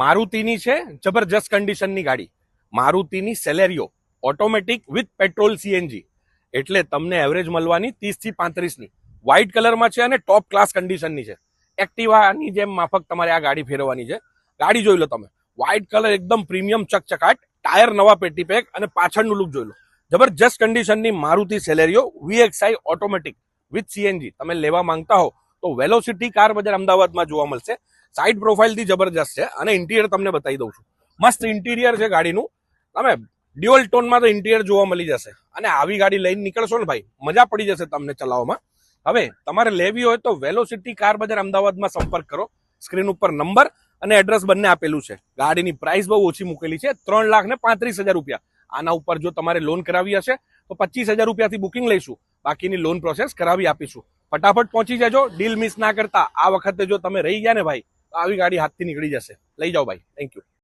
મારુતિની છે જબરજસ્ત કન્ડિશનની ગાડી, મારુતિની સેલેરિયો ઓટોમેટિક વિથ પેટ્રોલ સીએનજી, એટલે તમને એવરેજ મળવાની 30 થી 35ની. વ્હાઇટ કલરમાં છે અને ટોપ ક્લાસ કન્ડિશનની છે. એક્ટિવાની જેમ માફક તમારે આ ગાડી ફેરવવાની છે. ગાડી જોઈ લો તમે, વ્હાઇટ કલર એકદમ પ્રીમિયમ ચકચકાટ, ટાયર નવા પેટી પેક અને પાછળનું લુક જોઈ લો. જબરજસ્ત કન્ડિશનની Maruti Celerio VXI automatic with CNG તમે લેવા માંગતા હો તો વેલોસિટી કાર બજાર અમદાવાદમાં જોવા મળશે. સાઇડ પ્રોફાઇલથી જબરજસ્ત છે અને ઇન્ટિરિયર તમને બતાવી દઉં છું. મસ્ત ઇન્ટિરિયર છે ગાડીનું, તમે ડ્યુઅલ ટોનમાં તો ઇન્ટિરિયર જોવા મળી જશે. અને આવી ગાડી લઈને નીકળશો ને ભાઈ, મજા પડી જશે તમને ચલાવવામાં. હવે તમારે લેવી હોય તો વેલોસિટી કાર બજાર અમદાવાદમાં સંપર્ક કરો. સ્ક્રીન ઉપર નંબર અને એડ્રેસ બંને આપેલું છે. ગાડીની પ્રાઇસ બહુ ઓછી મૂકેલી છે, 3,35,000 રૂપિયા. આના ઉપર જો તમારે લોન કરાવી હશે તો 25,000 રૂપિયાથી બુકિંગ લઈશું, બાકીની લોન પ્રોસેસ કરાવી આપીશું. ફટાફટ પહોંચી જજો, ડીલ મિસ ના કરતા. આ વખતે જો તમે રહી ગયા ને ભાઈ, તો આવી ગાડી હાથથી નીકળી જશે. લઈ જાઓ ભાઈ. Thank you.